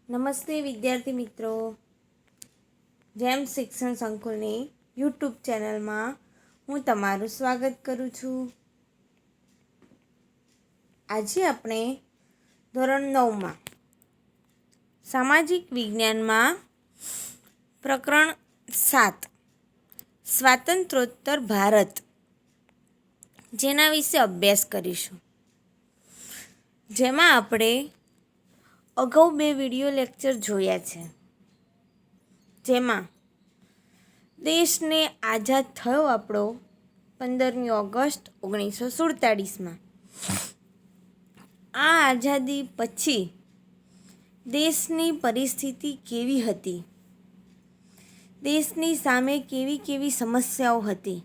નમસ્તે વિદ્યાર્થી મિત્રો, જેમ શિક્ષણ સંકુલની યુટ્યુબ ચેનલમાં હું તમારું સ્વાગત કરું છું. આજે આપણે ધોરણ 9માં સામાજિક વિજ્ઞાનમાં પ્રકરણ 7 સ્વાતંત્ર્યોત્તર ભારત જેના વિશે અભ્યાસ કરીશું. જેમાં આપણે અગાઉ 2 વિડીયો લેક્ચર જોયા છે. જેમાં દેશને આઝાદ થયો આપણો 15મી ઓગસ્ટ 1947માં. આ આઝાદી પછી દેશની પરિસ્થિતિ કેવી હતી, દેશની સામે કેવી કેવી સમસ્યાઓ હતી,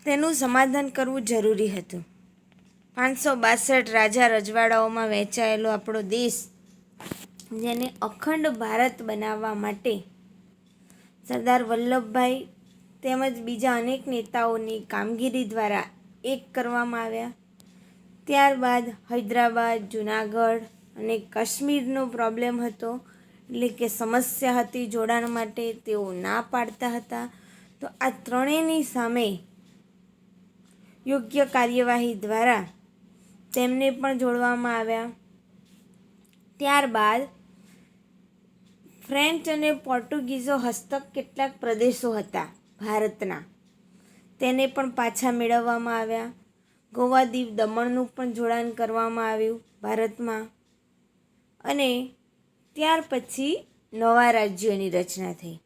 તેનું સમાધાન કરવું જરૂરી હતું. 562 રાજા રજવાડાઓમાં વહેંચાયેલો આપણો દેશ, જેને અખંડ ભારત બનાવવા માટે સરદાર વલ્લભભાઈ તેમજ બીજા અનેક નેતાઓની કામગીરી દ્વારા એક કરવામાં આવ્યા. ત્યારબાદ હૈદરાબાદ, જૂનાગઢ અને કાશ્મીરનો પ્રોબ્લેમ હતો, એટલે કે સમસ્યા હતી જોડાણ માટે, તેઓ ના પાડતા હતા. તો આ ત્રણેયની સામે યોગ્ય કાર્યવાહી દ્વારા તેમને પણ જોડવામાં આવ્યા. ત્યારબાદ ફ્રેન્ચ અને પોર્ટુગીઝો હસ્તક કેટલાક પ્રદેશો હતા ભારતના, તેને પણ પાછા મેળવવામાં આવ્યા. ગોવા, દીવ, દમણનું પણ જોડાણ કરવામાં આવ્યું ભારતમાં. અને ત્યાર પછી નવા રાજ્યોની રચના થઈ.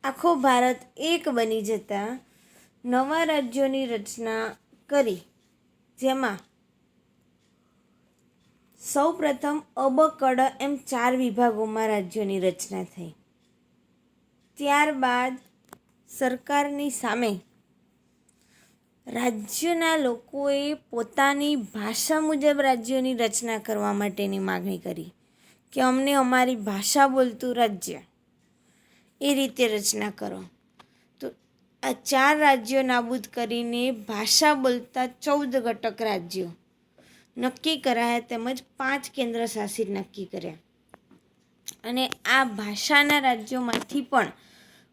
આખો ભારત એક બની જતાં નવા રાજ્યોની રચના કરી, જેમાં સૌ પ્રથમ અબ, કડ એમ 4 વિભાગોમાં રાજ્યોની રચના થઈ. ત્યારબાદ સરકારની સામે રાજ્યના લોકોએ પોતાની ભાષા મુજબ રાજ્યોની રચના કરવા માટેની માગણી કરી કે અમને અમારી ભાષા બોલતું રાજ્ય એ રીતે રચના કરો. તો આ 4 રાજ્યો નાબૂદ કરીને ભાષા બોલતા 14 ઘટક રાજ્યો નક્કી કરાયા, તેમજ 5 કેન્દ્ર શાસિત નક્કી કર્યા. અને આ ભાષાના રાજ્યોમાંથી પણ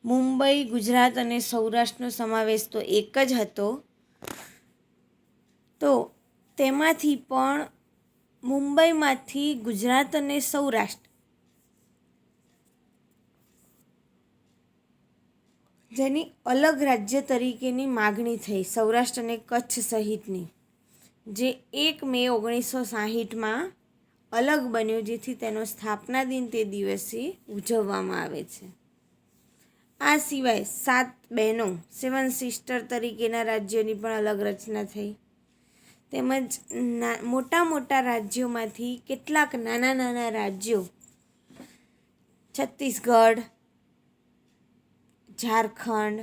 મુંબઈ, ગુજરાત અને સૌરાષ્ટ્રનો સમાવેશ તો એક જ હતો. તો તેમાંથી પણ મુંબઈમાંથી ગુજરાત અને સૌરાષ્ટ્ર, જેની અલગ રાજ્ય તરીકેની માગણી થઈ, સૌરાષ્ટ્ર અને કચ્છ સહિતની, જે 1 મે 1960માં અલગ બન્યો, જેથી તેનો સ્થાપના દિન તે દિવસે ઉજવવામાં આવે છે. આ સિવાય 7 બહેનો 7 સિસ્ટર તરીકેના રાજ્યોની પણ અલગ રચના થઈ. તેમજ મોટા મોટા રાજ્યોમાંથી કેટલાક નાના નાના રાજ્યો, છત્તીસગઢ, ઝારખંડ,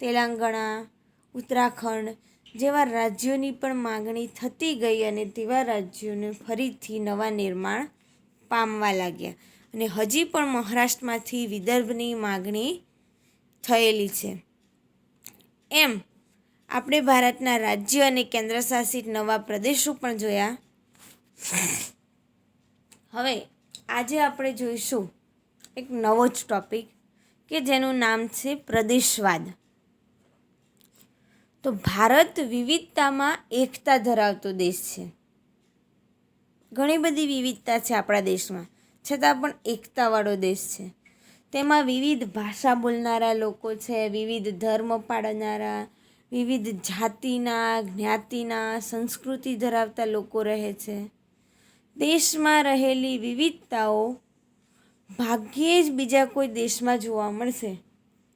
તેલંગાણા, ઉત્તરાખંડ જેવા રાજ્યોની પણ માગણી થતી ગઈ, અને તેવા રાજ્યોને ફરીથી નવા નિર્માણ પામવા લાગ્યા. અને હજી પણ મહારાષ્ટ્રમાંથી વિદર્ભની માગણી થયેલી છે. એમ આપણે ભારતના રાજ્ય અને કેન્દ્રશાસિત નવા પ્રદેશો પણ જોયા. હવે આજે આપણે જોઈશું એક નવો જ ટોપિક કે જેનું નામ છે પ્રદેશવાદ. તો ભારત વિવિધતામાં એકતા ધરાવતો દેશ છે. ઘણી બધી વિવિધતા છે આપણા દેશમાં, છતાં પણ એકતાવાળો દેશ છે. તેમાં વિવિધ ભાષા બોલનારા લોકો છે, વિવિધ ધર્મ પાળનારા, વિવિધ જાતિના, જ્ઞાતિના, સંસ્કૃતિ ધરાવતા લોકો રહે છે. દેશમાં રહેલી વિવિધતાઓ ભાગ્યે જ બીજા કોઈ દેશમાં જોવા મળશે.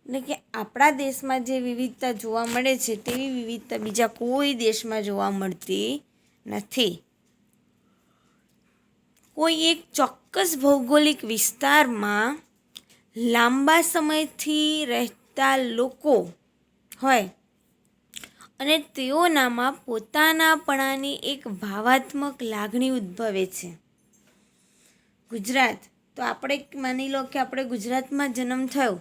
એટલે કે આપણા દેશમાં જે વિવિધતા જોવા મળે છે, તેવી વિવિધતા બીજા કોઈ દેશમાં જોવા મળતી નથી. કોઈ એક ચોક્કસ ભૌગોલિક વિસ્તારમાં લાંબા સમયથી રહેતા લોકો હોય અને તેઓનામાં પોતાનાપણાની એક ભાવાત્મક લાગણી ઉદ્ભવે છે. ગુજરાત, તો આપણે માની લો કે આપણે ગુજરાતમાં જન્મ થયો,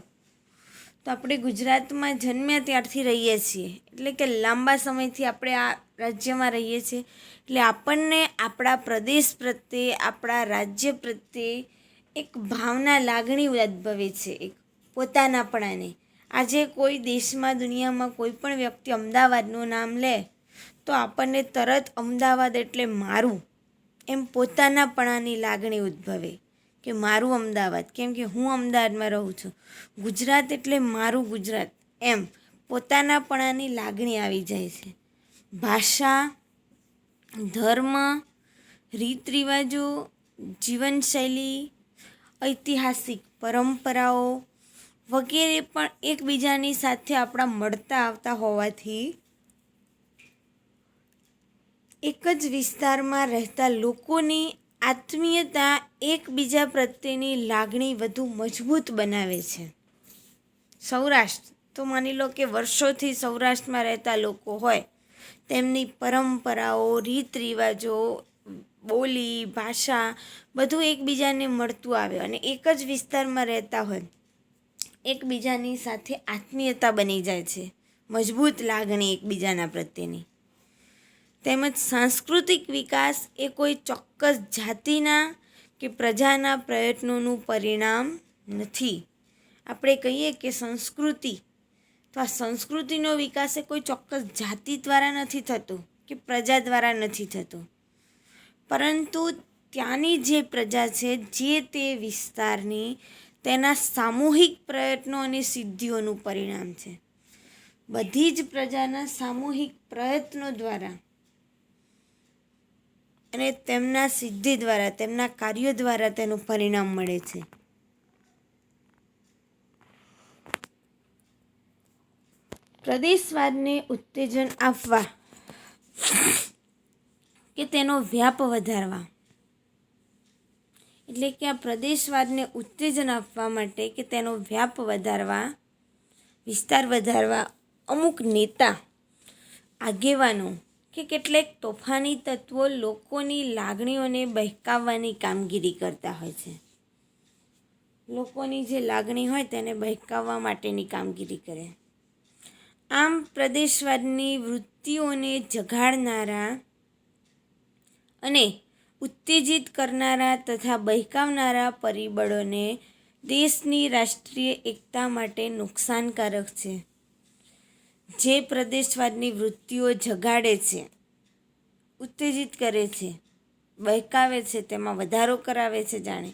તો આપણે ગુજરાતમાં જન્મ્યા ત્યારથી રહીએ છીએ, એટલે કે લાંબા સમયથી આપણે આ રાજ્યમાં રહીએ છીએ, એટલે આપણને આપણા પ્રદેશ પ્રત્યે, આપણા રાજ્ય પ્રત્યે એક ભાવના, લાગણી ઉદ્ભવે છે, એક પોતાનાપણાની. આજે કોઈ દેશમાં, દુનિયામાં કોઈ પણ વ્યક્તિ અમદાવાદનું નામ લે તો આપણને તરત અમદાવાદ એટલે મારું, એમ પોતાનાપણાની લાગણી ઉદ્ભવે કે મારું અમદાવાદ, કેમ કે હું અમદાવાદમાં રહું છું. ગુજરાત એટલે મારું ગુજરાત, એમ પોતાનાપણાની લાગણી આવી જાય છે. ભાષા, ધર્મ, રીત રિવાજો, જીવનશૈલી, ઐતિહાસિક પરંપરાઓ વગેરે પણ એકબીજાની સાથે આપણા મળતા આવતા હોવાથી એક જ વિસ્તારમાં રહેતા લોકોની આત્મીયતા, એકબીજા પ્રત્યેની લાગણી વધુ મજબૂત બનાવે છે. સૌરાષ્ટ્ર તો માની લો કે વર્ષોથી સૌરાષ્ટ્રમાં રહેતા લોકો હોય, તેમની પરંપરાઓ, રીત રિવાજો, બોલી, ભાષા બધું એકબીજાને મળતું આવે અને એક જ વિસ્તારમાં રહેતા હોય, એકબીજાની સાથે આત્મીયતા બની જાય છે, મજબૂત લાગણી એકબીજાના પ્રત્યેની. તેમજ સાંસ્કૃતિક વિકાસ એ કોઈ ચોક્કસ જાતિના કે પ્રજાના પ્રયત્નોનું પરિણામ નથી. આપણે કહીએ કે સંસ્કૃતિ, તો આ સંસ્કૃતિનો વિકાસ એ કોઈ ચોક્કસ જાતિ દ્વારા નથી થતો કે પ્રજા દ્વારા નથી થતો, પરંતુ ત્યાંની જે પ્રજા છે, જે તે વિસ્તારની, તેના સામૂહિક પ્રયત્નો અને સિદ્ધિઓનું પરિણામ છે. બધી જ પ્રજાના સામૂહિક પ્રયત્નો દ્વારા અને તેમના સિદ્ધિ દ્વારા, તેમના કાર્યો દ્વારા તેનું પરિણામ મળે છે. પ્રદેશવાદને ઉત્તેજન આપવા કે તેનો વ્યાપ વધારવા, એટલે કે આ પ્રદેશવાદને ઉત્તેજન આપવા માટે કે તેનો વ્યાપ વધારવા, વિસ્તાર વધારવા અમુક નેતા, આગેવાનો કે કેટલાક તોફાની તત્વો લોકોની લાગણીઓને બહેકાવવાની કામગીરી કરતા હોય છે. લોકોની જે લાગણી હોય તેને બહેકાવવા માટેની કામગીરી કરે. આમ પ્રદેશવાદની વૃત્તિઓને જગાડનારા અને ઉત્તેજિત કરનારા તથા બહેકાવનારા પરિબળોને દેશની રાષ્ટ્રીય એકતા માટે નુકસાનકારક છે. જે પ્રદેશવાદની વૃત્તિઓ જગાડે છે, ઉત્તેજિત કરે છે, બહેકાવે છે, તેમાં વધારો કરાવે છે, જાણે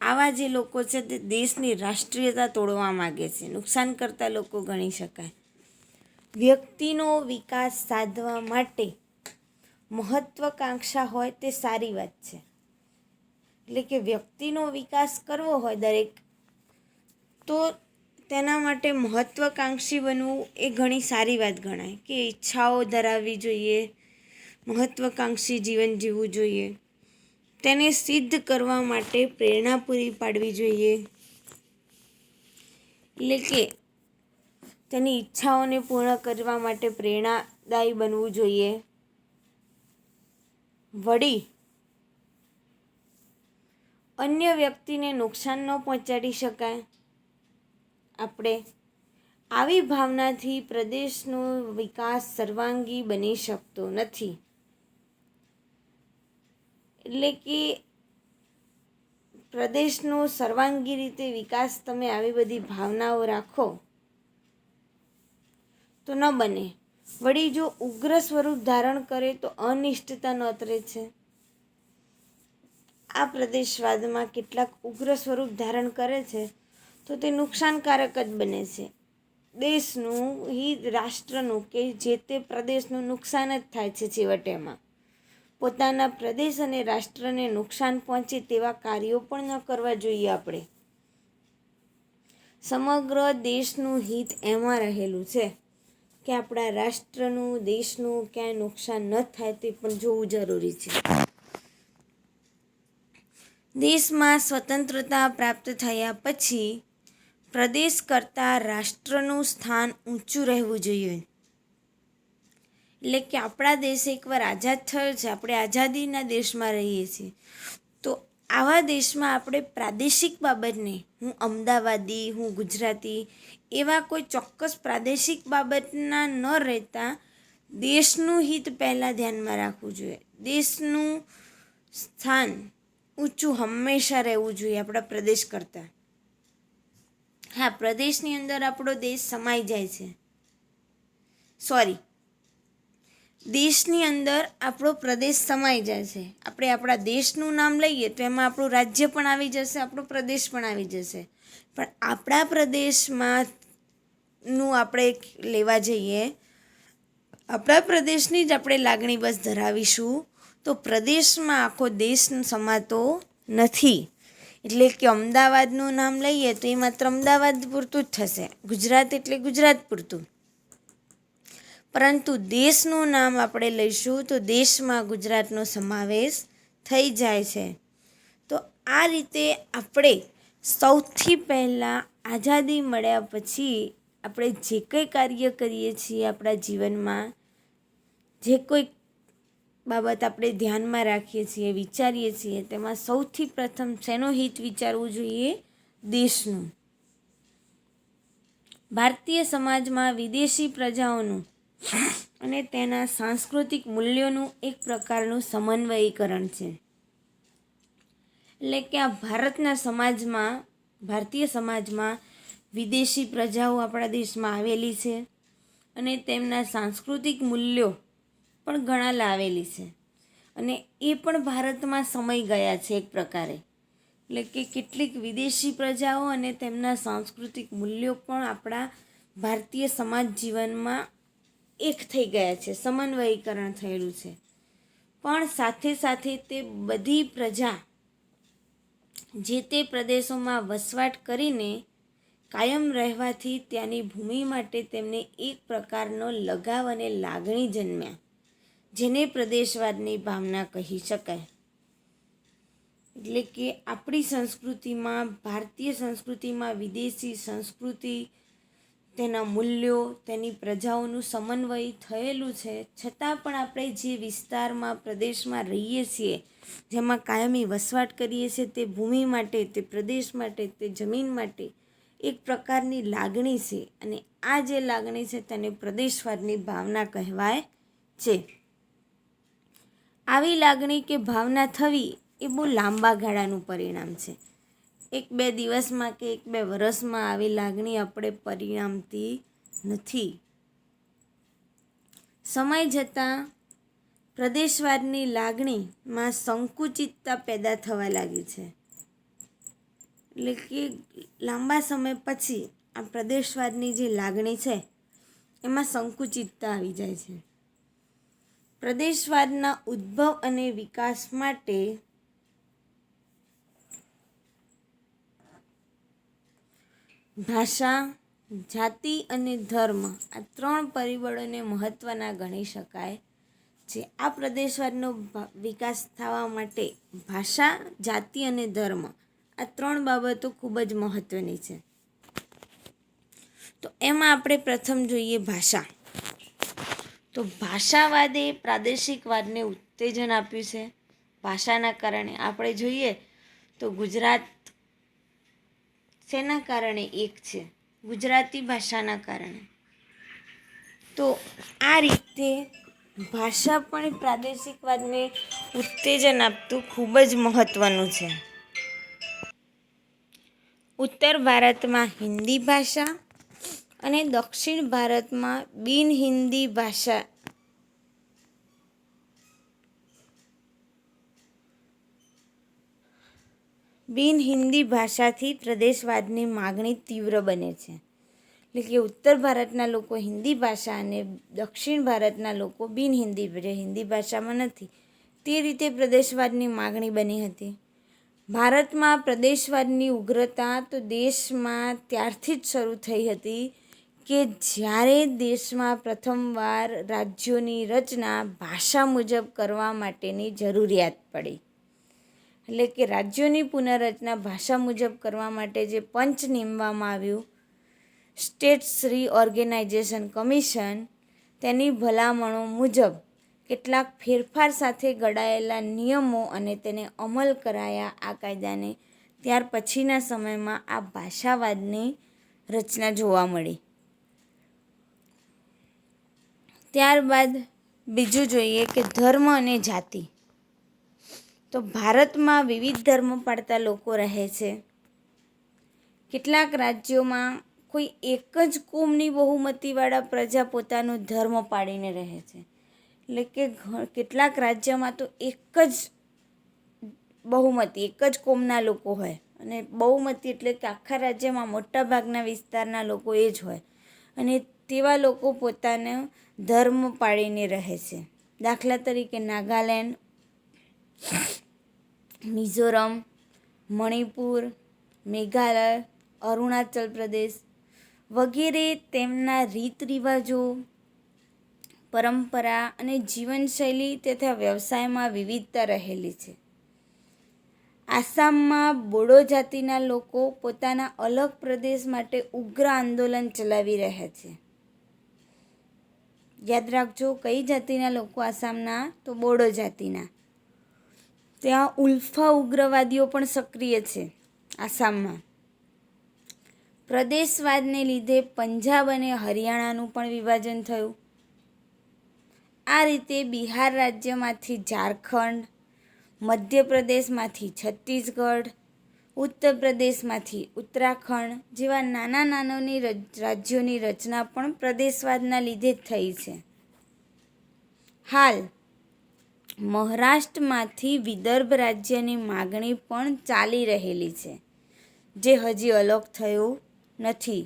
આવા જે લોકો છે તે દેશની રાષ્ટ્રીયતા તોડવા માગે છે, નુકસાન કરતા લોકો ગણી શકાય. વ્યક્તિનો વિકાસ સાધવા માટે મહત્વાકાંક્ષા હોય તે સારી વાત છે. એટલે કે વ્યક્તિનો વિકાસ કરવો હોય દરેક, તો તેના માટે મહત્વાકાંક્ષી બનવું એ ઘણી સારી વાત ગણાય, કે ઈચ્છાઓ ધરાવવી જોઈએ, મહત્વાકાંક્ષી જીવન જીવવું જોઈએ, તેને સિદ્ધ કરવા માટે પ્રેરણા પૂરી પાડવી જોઈએ. એટલે કે તેની ઈચ્છાઓને પૂર્ણ કરવા માટે પ્રેરણાદાયી બનવું જોઈએ. વળી અન્ય વ્યક્તિને નુકસાન ન પહોંચાડી શકાય. આપણે આવી ભાવનાથી પ્રદેશનો વિકાસ સર્વાંગી બની શકતો નથી. એટલે કે પ્રદેશનો સર્વાંગી રીતે વિકાસ તમે આવી બધી ભાવનાઓ રાખો તો ન બને. વળી જો ઉગ્ર સ્વરૂપ ધારણ કરે તો અનિષ્ટતા નોતરે છે. આ પ્રદેશવાદમાં કેટલાક ઉગ્ર સ્વરૂપ ધારણ કરે છે તો તે નુકસાનકારક જ બને છે. દેશનું હિત, રાષ્ટ્રનું કે જે તે પ્રદેશનું નુકસાન જ થાય છે. છેવટેમાં પોતાના પ્રદેશ અને રાષ્ટ્રને નુકસાન પહોંચે તેવા કાર્યો પણ ન કરવા જોઈએ. આપણે સમગ્ર દેશનું હિત એમાં રહેલું છે કે આપણા રાષ્ટ્રનું, દેશનું ક્યાંય નુકસાન ન થાય તે પણ જોવું જરૂરી છે. દેશમાં સ્વતંત્રતા પ્રાપ્ત થયા પછી પ્રદેશ કરતાં રાષ્ટ્રનું સ્થાન ઊંચું રહેવું જોઈએ. એટલે કે આપણા દેશ એકવાર આઝાદ થયો છે, આપણે આઝાદીના દેશમાં રહીએ છીએ, તો આવા દેશમાં આપણે પ્રાદેશિક બાબતને, હું અમદાવાદી, હું ગુજરાતી, એવા કોઈ ચોક્કસ પ્રાદેશિક બાબતના ન રહેતા દેશનું હિત પહેલાં ધ્યાનમાં રાખવું જોઈએ. દેશનું સ્થાન ઊંચું હંમેશા રહેવું જોઈએ આપણા પ્રદેશ કરતાં. હા, પ્રદેશની અંદર આપણો દેશ સમાઈ જાય છે. દેશની અંદર આપણો પ્રદેશ સમાઈ જાય છે. આપણે આપણા દેશનું નામ લઈએ તો એમાં આપણું રાજ્ય પણ આવી જશે, આપણો પ્રદેશ પણ આવી જશે. પણ આપણા પ્રદેશમાં નું આપણે લેવા જઈએ, આપણા પ્રદેશની જ આપણે લાગણી બસ ધરાવીશું તો પ્રદેશમાં આખો દેશ સમાતો નથી. એટલે કે અમદાવાદનું નામ લઈએ તો એ માત્ર અમદાવાદ પૂરતું જ થશે, ગુજરાત એટલે ગુજરાત પૂરતું. પરંતુ દેશનું નામ આપણે લઈશું તો દેશમાં ગુજરાતનો સમાવેશ થઈ જાય છે. તો આ રીતે આપણે સૌથી પહેલાં આઝાદી મળ્યા પછી આપણે જે કંઈ કાર્ય કરીએ છીએ આપણા જીવનમાં, જે કોઈ બાબત આપણે ધ્યાનમાં રાખીએ છીએ, વિચારીએ છીએ, તેમાં સૌથી પ્રથમ શેનો હિત વિચારવું જોઈએ? દેશનું. ભારતીય સમાજમાં વિદેશી પ્રજાઓનું અને તેના સાંસ્કૃતિક મૂલ્યોનું એક પ્રકારનું સમન્વયીકરણ છે. એટલે કે આ ભારતીય સમાજમાં વિદેશી પ્રજાઓ આપણા દેશમાં આવેલી છે અને તેમના સાંસ્કૃતિક મૂલ્યો પણ ઘણા લાવેલી છે અને એ પણ ભારતમાં સમાઈ ગયા છે એક પ્રકારે. એટલે કે કેટલીક વિદેશી પ્રજાઓ અને તેમના સાંસ્કૃતિક મૂલ્યો પણ આપણા ભારતીય સમાજ જીવનમાં એક થઈ ગયા છે, સમન્વયીકરણ થયેલું છે. પણ સાથે સાથે તે બધી પ્રજા જે તે પ્રદેશોમાં વસવાટ કરીને કાયમ રહેવાથી ત્યાંની ભૂમિ માટે તેમને એક પ્રકારનો લગાવ અને લાગણી જન્મ્યા, જેને પ્રદેશવાદની ભાવના કહી શકાય. એટલે કે આપણી સંસ્કૃતિમાં, ભારતીય સંસ્કૃતિમાં વિદેશી સંસ્કૃતિ, તેના મૂલ્યો, તેની પ્રજાઓનું સમન્વય થયેલું છે. છતાં પણ આપણે જે વિસ્તારમાં, પ્રદેશમાં રહીએ છીએ, જેમાં કાયમી વસવાટ કરીએ છીએ, તે ભૂમિ માટે, તે પ્રદેશ માટે, તે જમીન માટે એક પ્રકારની લાગણી છે અને આ જે લાગણી છે તેને પ્રદેશવાદની ભાવના કહેવાય છે. આવી લાગણી કે ભાવના થવી એ બહુ લાંબા ગાળાનું પરિણામ છે. 1-2 દિવસમાં કે 1-2 વર્ષમાં આવી લાગણી આપણે પરિણામતી નથી. સમય જતાં પ્રદેશવાદની લાગણીમાં સંકુચિતતા પેદા થવા લાગી છે. એટલે કે લાંબા સમય પછી આ પ્રદેશવાદની જે લાગણી છે એમાં સંકુચિતતા આવી જાય છે. પ્રદેશવાદના ઉદ્ભવ અને વિકાસ માટે ભાષા, જાતિ અને ધર્મ આ 3 પરિબળોને મહત્ત્વના ગણી શકાય છે. આ પ્રદેશવાદનો વિકાસ થવા માટે ભાષા, જાતિ અને ધર્મ આ 3 બાબતો ખૂબ જ મહત્ત્વની છે. તો એમાં આપણે પ્રથમ જોઈએ ભાષા. તો ભાષાવાદે પ્રાદેશિકવાદને ઉત્તેજન આપ્યું છે. ભાષાના કારણે આપણે જોઈએ તો ગુજરાત શેના કારણે એક છે? ગુજરાતી ભાષાના કારણે. તો આ રીતે ભાષા પણ પ્રાદેશિકવાદને ઉત્તેજન આપતું ખૂબ જ મહત્ત્વનું છે. ઉત્તર ભારતમાં હિન્દી ભાષા અને દક્ષિણ ભારતમાં બિન હિન્દી ભાષાથી પ્રદેશવાદની માગણી તીવ્ર બને છે. એટલે કે ઉત્તર ભારતના લોકો હિન્દી ભાષા અને દક્ષિણ ભારતના લોકો બિન હિન્દી, જે હિન્દી ભાષામાં નથી, તે રીતે પ્રદેશવાદની માગણી બની હતી. ભારતમાં પ્રદેશવાદની ઉગ્રતા તો દેશમાં ત્યારથી જ શરૂ થઈ હતી કે જ્યારે દેશમાં પ્રથમવાર રાજ્યોની રચના ભાષા મુજબ કરવા માટેની જરૂરિયાત પડી. એટલે કે રાજ્યોની પુનઃરચના ભાષા મુજબ કરવા માટે જે પંચ નીમવામાં આવ્યું, સ્ટેટ્સ રીઓર્ગેનાઇઝેશન કમિશન, તેની ભલામણો મુજબ કેટલાક ફેરફાર સાથે ઘડાયેલા નિયમો અને તેને અમલ કરાયા આ કાયદાને ત્યાર પછીના સમયમાં આ ભાષાવાદની રચના જોવા મળી. ત્યારબાદ બીજું જોઈએ કે ધર્મ અને જાતિ. તો ભારતમાં વિવિધ ધર્મ પાળતા લોકો રહે છે. કેટલાક રાજ્યોમાં કોઈ એક જ કોમની બહુમતીવાળા પ્રજા પોતાનો ધર્મ પાળીને રહે છે. એટલે કે કેટલાક રાજ્યમાં તો એક જ બહુમતી, એક જ કોમના લોકો હોય અને બહુમતી એટલે કે આખા રાજ્યમાં મોટાભાગના વિસ્તારના લોકો એ જ હોય અને તેવા લોકો પોતાનો ધર્મ પાળીને રહે છે. દાખલા તરીકે નાગાલેન્ડ, મિઝોરમ, મણિપુર, મેઘાલય, અરુણાચલ પ્રદેશ વગેરે તેમના રીત રિવાજો, પરંપરા અને જીવનશૈલી તથા વ્યવસાયમાં વિવિધતા રહેલી છે. આસામમાં બોડો જાતિના લોકો પોતાના અલગ પ્રદેશ માટે ઉગ્ર આંદોલન ચલાવી રહ્યા છે. યાદ રાખજો, કઈ જાતિના લોકો આસામના? તો બોડો જાતિના. ત્યાં ઉલ્ફા ઉગ્રવાદીઓ પણ સક્રિય છે આસામમાં. પ્રદેશવાદને લીધે પંજાબ અને હરિયાણાનું પણ વિભાજન થયું. આ રીતે બિહાર રાજ્યમાંથી ઝારખંડ, મધ્યપ્રદેશમાંથી છત્તીસગઢ, ઉત્તર પ્રદેશમાંથી ઉત્તરાખંડ જેવા નાના રાજ્યોની રચના પણ પ્રદેશવાદના લીધે જ થઈ છે. હાલ મહારાષ્ટ્રમાંથી વિદર્ભ રાજ્યની માગણી પણ ચાલી રહેલી છે, જે હજી અલગ થયું નથી.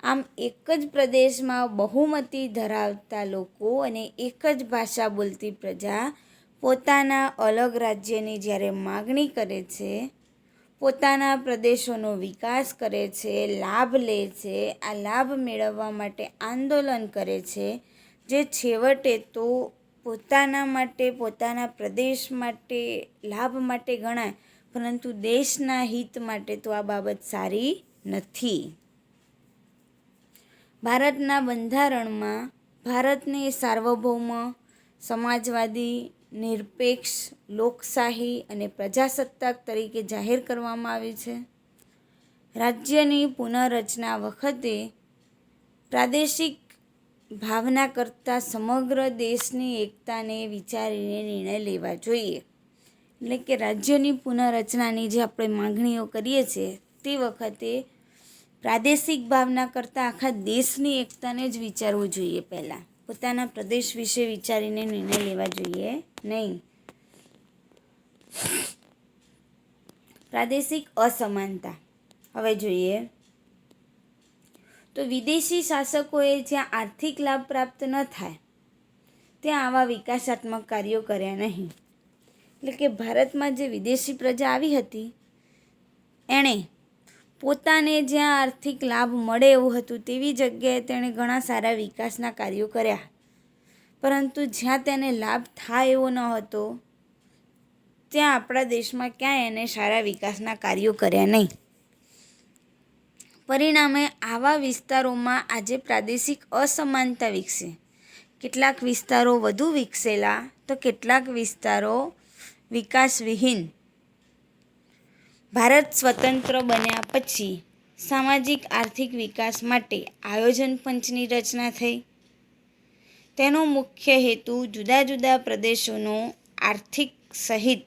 આમ એક જ પ્રદેશમાં બહુમતી ધરાવતા લોકો અને એક જ ભાષા બોલતી પ્રજા પોતાના અલગ રાજ્યની જ્યારે માગણી કરે છે, પોતાના પ્રદેશોનો વિકાસ કરે છે, લાભ લે છે, આ લાભ મેળવવા માટે આંદોલન કરે છે, જે છેવટે તો પોતાના માટે, પોતાના પ્રદેશ માટે, લાભ માટે ગણાય, પરંતુ દેશના હિત માટે તો આ બાબત સારી નથી. ભારતના બંધારણમાં ભારતને સાર્વભૌમ, સમાજવાદી, નિરપેક્ષ, લોકશાહી અને પ્રજાસત્તાક તરીકે જાહેર કરવામાં આવ્યું છે. રાજ્યની પુનઃરચના વખતે પ્રાદેશિક ભાવના કરતાં સમગ્ર દેશની એકતાને વિચારીને નિર્ણય લેવા જોઈએ. એટલે કે રાજ્યની પુનઃરચનાની જે આપણે માગણીઓ કરીએ છીએ તે વખતે પ્રાદેશિક ભાવના કરતાં આખા દેશની એકતાને જ વિચારવું જોઈએ. પહેલાં પોતાના પ્રદેશ વિશે વિચારીને નિર્ણય લેવા જોઈએ નહીં. પ્રાદેશિક અસમાનતા હવે જોઈએ તો વિદેશી શાસકોએ જ્યાં આર્થિક લાભ પ્રાપ્ત ન થાય ત્યાં આવા વિકાસાત્મક કાર્યો કર્યા નહીં. એટલે કે ભારતમાં જે વિદેશી પ્રજા આવી હતી એણે પોતાને જ્યાં આર્થિક લાભ મળે એવું હતું તેવી જગ્યાએ તેણે ઘણા સારા વિકાસના કાર્યો કર્યા, પરંતુ જ્યાં તેને લાભ થાય એવો ન હતો ત્યાં આપણા દેશમાં ક્યાંય એને સારા વિકાસના કાર્યો કર્યા નહીં. પરિણામે આવા વિસ્તારોમાં આજે પ્રાદેશિક અસમાનતા વિકસે. કેટલાક વિસ્તારો વધુ વિકસેલા તો કેટલાક વિસ્તારો વિકાસવિહીન. ભારત સ્વતંત્ર બન્યા પછી સામાજિક આર્થિક વિકાસ માટે આયોજન પંચની રચના થઈ. તેનો મુખ્ય હેતુ જુદા જુદા પ્રદેશોનો આર્થિક સહિત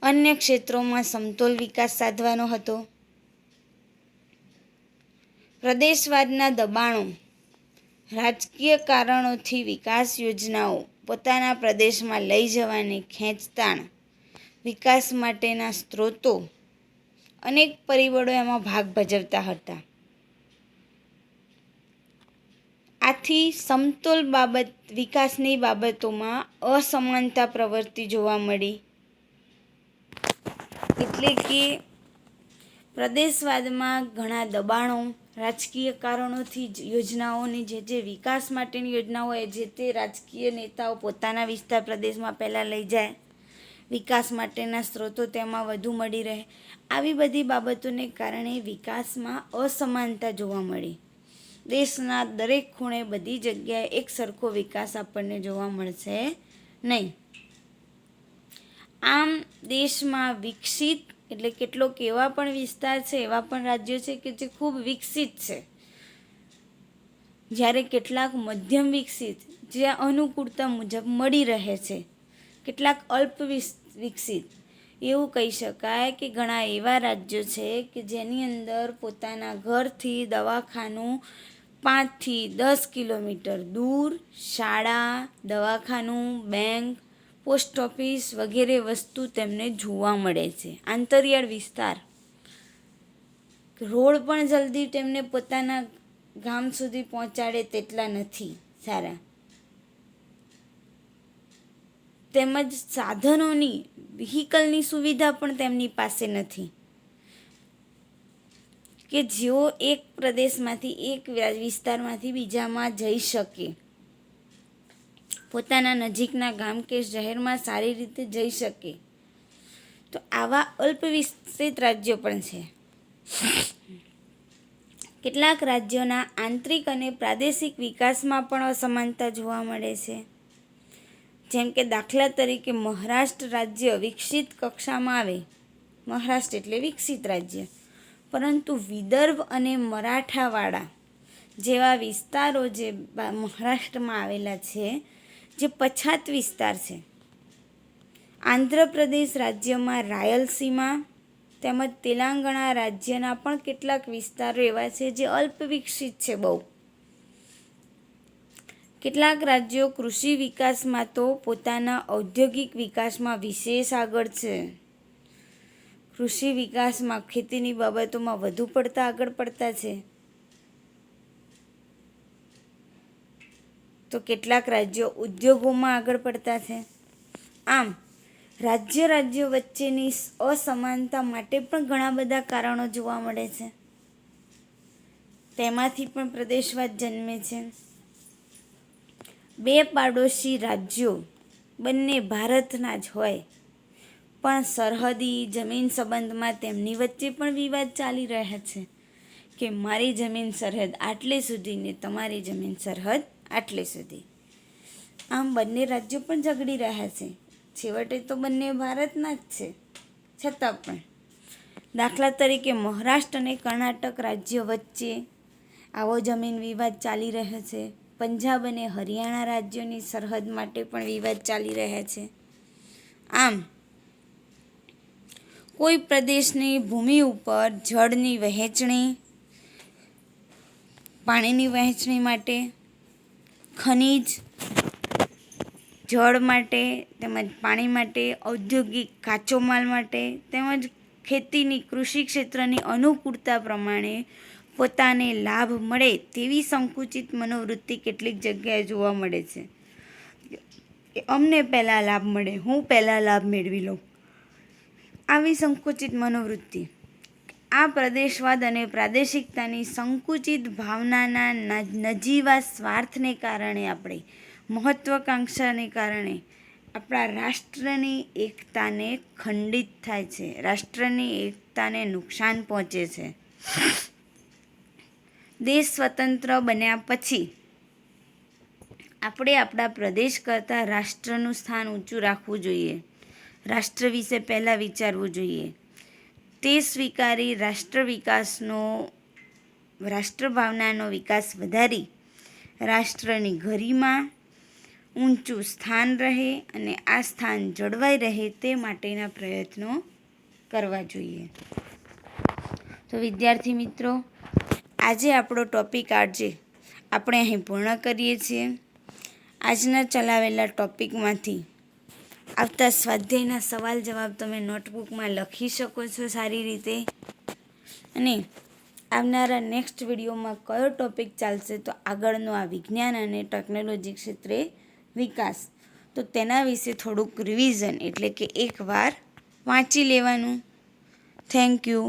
અન્ય ક્ષેત્રોમાં સમતોલ વિકાસ સાધવાનો હતો. પ્રદેશવાદના દબાણો, રાજકીય કારણોથી વિકાસ યોજનાઓ પોતાના પ્રદેશમાં લઈ જવાની ખેંચતાણ, વિકાસ માટેના સ્ત્રોતો, અનેક પરિબળો એમાં ભાગ ભજવતા હતા. આથી સમતોલ વિકાસની બાબતોમાં અસમાનતા પ્રવૃત્તિ જોવા મળી. એટલે કે પ્રદેશવાદમાં ઘણા દબાણો, રાજકીય કારણોથી યોજનાઓની જે વિકાસ માટેની યોજનાઓ હોય જે તે રાજકીય નેતાઓ પોતાના વિસ્તાર પ્રદેશમાં પહેલાં લઈ જાય, વિકાસ માટેના સ્ત્રોતો તેમાં વધુ મળી રહે, આવી બધી બાબતોને કારણે વિકાસમાં અસમાનતા જોવા મળી. દેશના દરેક ખૂણે બધી જગ્યાએ એક સરખો વિકાસ આપણને જોવા મળશે નહીં. આમ દેશમાં વિકસિત એટલે કેટલોક એવા પણ વિસ્તાર છે, એવા પણ રાજ્યો છે કે જે ખૂબ વિકસિત છે, જ્યારે કેટલાક મધ્યમ વિકસિત જે અનુકૂળતા મુજબ મળી રહે છે, કેટલાક અલ્પ વિકસિત એવું કહી શકાય કે ઘણા એવા રાજ્યો છે કે જેની અંદર પોતાના ઘરથી દવાખાનું 5 થી 10 કિલોમીટર દૂર, શાળા, દવાખાનું, બેંક, પોસ્ટ ઓફિસ વગેરે વસ્તુ તેમને જોવા મળે છે. આંતરિયાળ વિસ્તાર, રોડ પણ જલ્દી તેમને પોતાના ગામ સુધી પહોંચાડે તેટલા નથી સારા, તેમજ સાધનોની વ્હીકલની સુવિધા પણ તેમની પાસે નથી કે જેઓ એક પ્રદેશમાંથી એક વિસ્તારમાંથી બીજામાં જઈ શકે, પોતાના નજીકના ગામ કે શહેરમાં સારી રીતે જઈ શકે. તો આવા અલ્પ વિકસિત રાજ્યો પણ છે. કેટલાક રાજ્યોના આંતરિક અને પ્રાદેશિક વિકાસમાં પણ અસમાનતા જોવા મળે છે. જેમ કે દાખલા તરીકે મહારાષ્ટ્ર રાજ્ય વિકસિત કક્ષામાં આવે, મહારાષ્ટ્ર એટલે વિકસિત રાજ્ય, પરંતુ વિદર્ભ અને મરાઠાવાડા જેવા વિસ્તારો જે મહારાષ્ટ્રમાં આવેલા છે, જે પછાત વિસ્તાર છે. આંધ્રપ્રદેશ રાજ્યમાં રાયલસીમા તેમજ તેલંગાણા રાજ્યના પણ કેટલાક વિસ્તારો એવા છે જે અલ્પ વિકસિત છે બહુ. કેટલાક રાજ્યો કૃષિ વિકાસમાં તો પોતાના ઔદ્યોગિક વિકાસમાં વિશેષ આગળ છે. કૃષિ વિકાસમાં ખેતીની બાબતોમાં વધુ પડતા આગળ પડતા છે. તો કેટલાક રાજ્યો ઉદ્યોગોમાં આગળ પડતા છે. આમ રાજ્યો વચ્ચેની અસમાનતા માટે પણ ઘણા બધા કારણો જોવા મળે છે. તેમાંથી પણ પ્રદેશવાદ જન્મે છે. બે પાડોશી રાજ્યો બંને ભારતના જ હોય, પણ સરહદી જમીન સંબંધમાં તેમની વચ્ચે પણ વિવાદ ચાલી રહ્યા છે કે મારી જમીન સરહદ આટલે સુધી ને તમારી જમીન સરહદ આટલે સુધી. આમ બંને રાજ્યો પણ ઝઘડી રહ્યા છે. છેવટે તો બંને ભારતના જ છે, છતાં પણ દાખલા તરીકે મહારાષ્ટ્ર અને કર્ણાટક રાજ્ય વચ્ચે આવો જમીન વિવાદ ચાલી રહ્યો છે. પંજાબ અને હરિયાણા રાજ્યોની સરહદ માટે પણ વિવાદ ચાલી રહ્યા છે. આમ કોઈ પ્રદેશની ભૂમિ ઉપર જળની વહેંચણી, પાણીની વહેંચણી માટે, ખનિજ, જળ માટે તેમજ પાણી માટે, ઔદ્યોગિક કાચો માલ માટે તેમજ ખેતીની કૃષિ ક્ષેત્રની અનુકૂળતા પ્રમાણે પોતાને લાભ મળે તેવી સંકુચિત મનોવૃત્તિ કેટલીક જગ્યાએ જોવા મળે છે કે અમને પહેલાં લાભ મળે, હું પહેલાં લાભ મેળવી લઉં. આવી સંકુચિત મનોવૃત્તિ આ પ્રદેશવાદ અને પ્રાદેશિકતાની સંકુચિત ભાવનાના નજીવા સ્વાર્થને કારણે, આપણે મહત્વાકાંક્ષાને કારણે આપણા રાષ્ટ્રની એકતાને ખંડિત થાય છે, રાષ્ટ્રની એકતાને નુકસાન પહોંચે છે. દેશ સ્વતંત્ર બન્યા પછી આપણે આપણા પ્રદેશ કરતાં રાષ્ટ્રનું સ્થાન ઊંચું રાખવું જોઈએ. રાષ્ટ્ર વિશે પહેલાં વિચારવું જોઈએ. તે સ્વીકારી રાષ્ટ્રભાવનાનો વિકાસ વધારી રાષ્ટ્રની ગરિમા ઊંચું સ્થાન રહે અને આ સ્થાન જળવાઈ રહે તે માટેના પ્રયત્નો કરવા જોઈએ. તો વિદ્યાર્થી મિત્રો, આજે આપણો ટૉપિક આપણે અહીં પૂર્ણ કરીએ છીએ. આજના ચલાવેલા ટૉપિકમાંથી આવતા સ્વાધ્યાયના સવાલ જવાબ તમે નોટબુકમાં લખી શકો છો સારી રીતે. અને આવનારા નેક્સ્ટ વિડીયોમાં કયો ટૉપિક ચાલશે, તો આગળનો આ વિજ્ઞાન અને ટેકનોલોજી ક્ષેત્રે વિકાસ, તો તેના વિશે થોડુંક રિવિઝન એટલે કે એકવાર વાંચી લેવાનું. Thank you.